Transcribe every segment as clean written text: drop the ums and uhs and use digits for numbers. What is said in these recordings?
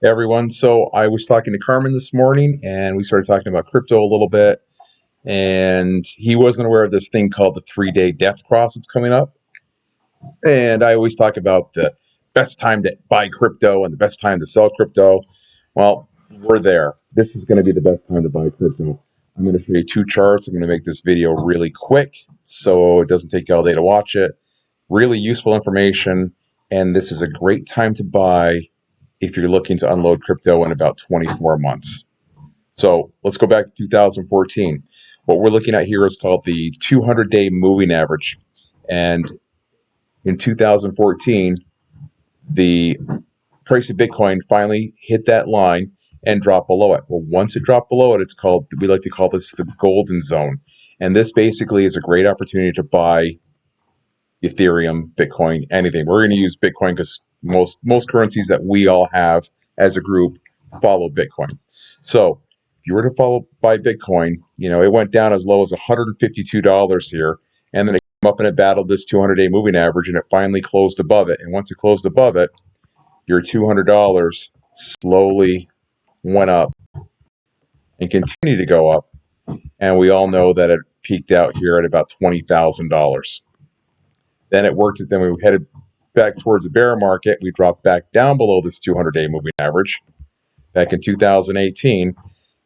Hey everyone. So I was talking to Carmen this morning and we started talking about crypto a little bit. And he wasn't aware of this thing called the 3-day death cross that's coming up. And I always talk about the best time to buy crypto and the best time to sell crypto. Well, we're there. This is going to be the best time to buy crypto. I'm going to show you two charts. I'm going to make this video really quick so it doesn't take you all day to watch it. Really useful information. And this is a great time to buy if you're looking to unload crypto in about 24 months. So let's go back to 2014. What we're looking at here is called the 200-day moving average. And in 2014, the price of Bitcoin finally hit that line and dropped below it. Well, once it dropped below it, we like to call this the golden zone. And this basically is a great opportunity to buy Ethereum, Bitcoin, anything. We're going to use Bitcoin because most currencies that we all have as a group follow Bitcoin. So if you were to buy Bitcoin, it went down as low as $152 here, and then it came up and it battled this 200-day moving average, and it finally closed above it. And once it closed above it, your $200 slowly went up and continued to go up. And we all know that it peaked out here at about $20,000. Then we headed back towards the bear market. We dropped back down below this 200-day moving average back in 2018,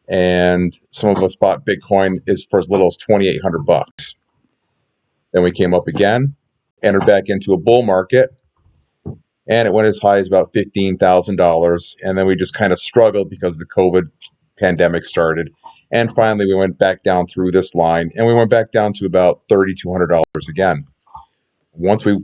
and some of us bought Bitcoin for as little as $2,800. Then we came up again, entered back into a bull market, and it went as high as about $15,000. And then we just kind of struggled because the COVID pandemic started. And finally, we went back down through this line, and we went back down to about $3,200 again. Once we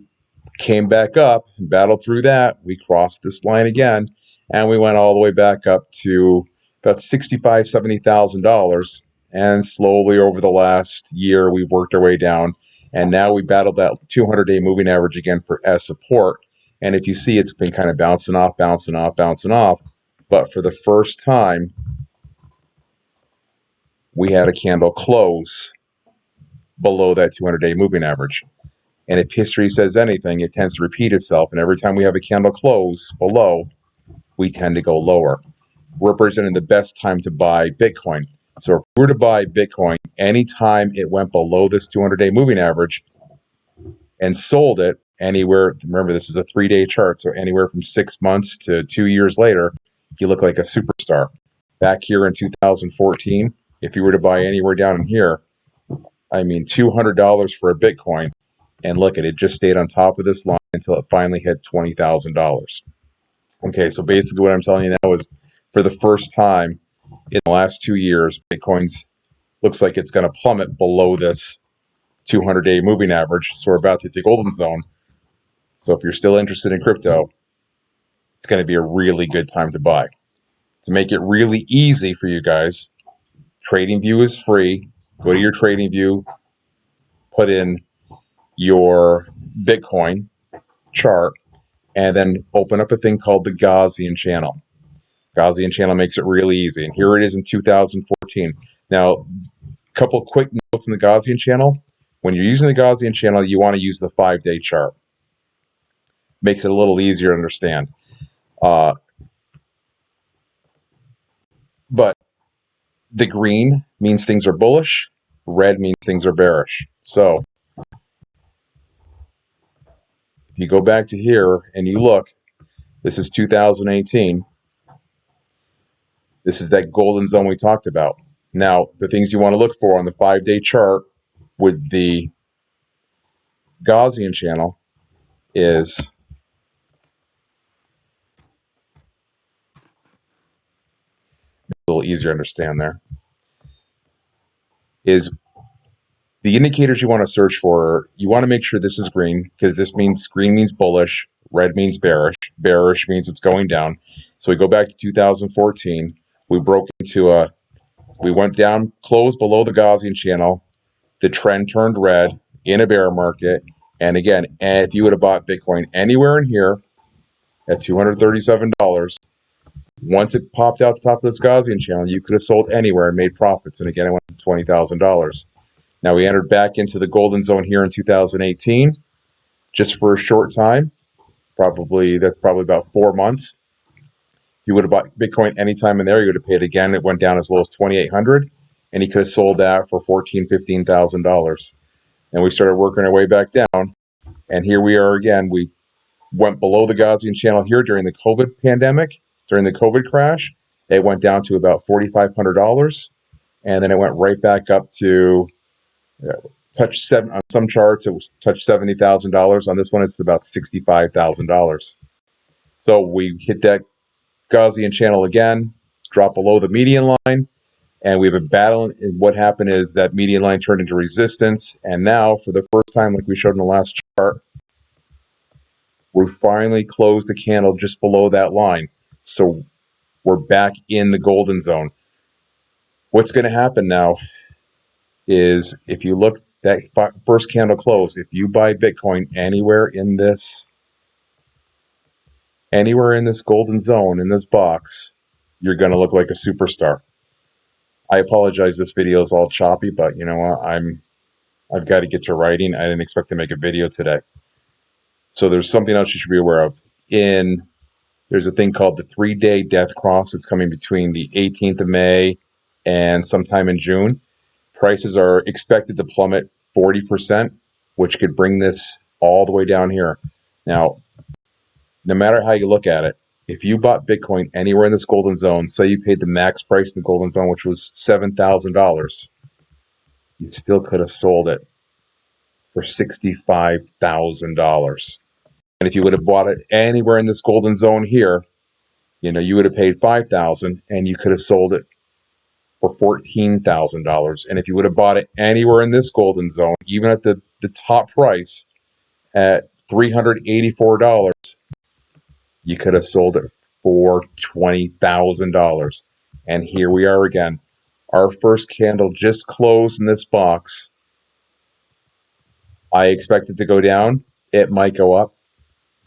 came back up and battled through that, we crossed this line again, and we went all the way back up to about $65,000, $70,000. And slowly over the last year, we've worked our way down, and now we battled that 200-day moving average again as support. And if you see, it's been kind of bouncing off. But for the first time, we had a candle close below that 200-day moving average. And if history says anything, it tends to repeat itself. And every time we have a candle close below, we tend to go lower, representing the best time to buy Bitcoin. So if we were to buy Bitcoin anytime it went below this 200-day moving average and sold it anywhere, remember this is a 3-day chart, so anywhere from 6 months to 2 years later, you look like a superstar. Back here in 2014, if you were to buy anywhere down in here, $200 for a Bitcoin, and look at it, just stayed on top of this line until it finally hit $20,000. Okay, so basically what I'm telling you now is for the first time in the last 2 years, Bitcoin's looks like it's going to plummet below this 200-day moving average. So we're about to hit the golden zone. So if you're still interested in crypto, it's going to be a really good time to buy. To make it really easy for you guys, TradingView is free. Go to your TradingView, put in your Bitcoin chart, and then open up a thing called the Gaussian channel. Gaussian channel makes it really easy. And here it is in 2014. Now, a couple quick notes in the Gaussian channel. When you're using the Gaussian channel, you want to use the 5-day chart. Makes it a little easier to understand. But the green means things are bullish. Red means things are bearish. So if you go back to here and you look, this is 2018. This is that golden zone we talked about. Now, the things you want to look for on the 5-day chart with the Gaussian channel is a little easier to understand there. Is the indicators you want to search for, you want to make sure this is green, because green means bullish, red means bearish, bearish means it's going down. So we go back to 2014, we went down, closed below the Gaussian channel, the trend turned red in a bear market, and again, if you would have bought Bitcoin anywhere in here at $237, once it popped out the top of this Gaussian channel, you could have sold anywhere and made profits, and again, it went to $20,000. Now we entered back into the golden zone here in 2018, just for a short time. That's probably about 4 months. you would have bought Bitcoin anytime in there, you would have paid again. It went down as low as 2,800, and he could have sold that for $14,000-15,000. And we started working our way back down, and here we are again. We went below the Gaussian channel here during the COVID pandemic, during the COVID crash. It went down to about $4,500, and then it went right back up to touch seven on some charts. It was touched $70,000. On this one, it's about $65,000. So we hit that Gaussian channel again, drop below the median line, and we've been battling. What happened is that median line turned into resistance, and now for the first time, like we showed in the last chart, we finally closed the candle just below that line. So we're back in the golden zone. What's going to happen now is, if you look, that first candle close, if you buy Bitcoin anywhere in this golden zone, in this box, you're going to look like a superstar. I apologize, this video is all choppy, but you know what, I've got to get to writing. I didn't expect to make a video today. So there's something else you should be aware of. There's a thing called the 3-day death cross. It's coming between the 18th of May and sometime in June. Prices are expected to plummet 40%, which could bring this all the way down here. Now, no matter how you look at it, if you bought Bitcoin anywhere in this golden zone, say you paid the max price in the golden zone, which was $7,000, you still could have sold it for $65,000. And if you would have bought it anywhere in this golden zone here, you would have paid $5,000 and you could have sold it for $14,000. And if you would have bought it anywhere in this golden zone, even at the top price at $384, you could have sold it for $20,000. And here we are again. Our first candle just closed in this box. I expect it to go down. It might go up,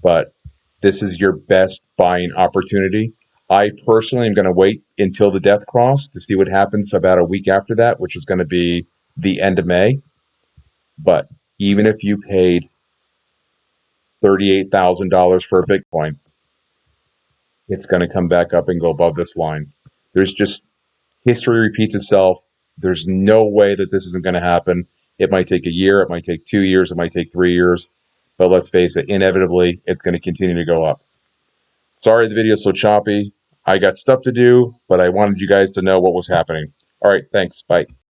but this is your best buying opportunity. I personally am going to wait until the death cross to see what happens about a week after that, which is going to be the end of May. But even if you paid $38,000 for a Bitcoin, it's going to come back up and go above this line. There's just, history repeats itself. There's no way that this isn't going to happen. It might take a year, it might take 2 years, it might take 3 years. But let's face it, inevitably, it's going to continue to go up. Sorry the video is so choppy. I got stuff to do, but I wanted you guys to know what was happening. All right, thanks. Bye.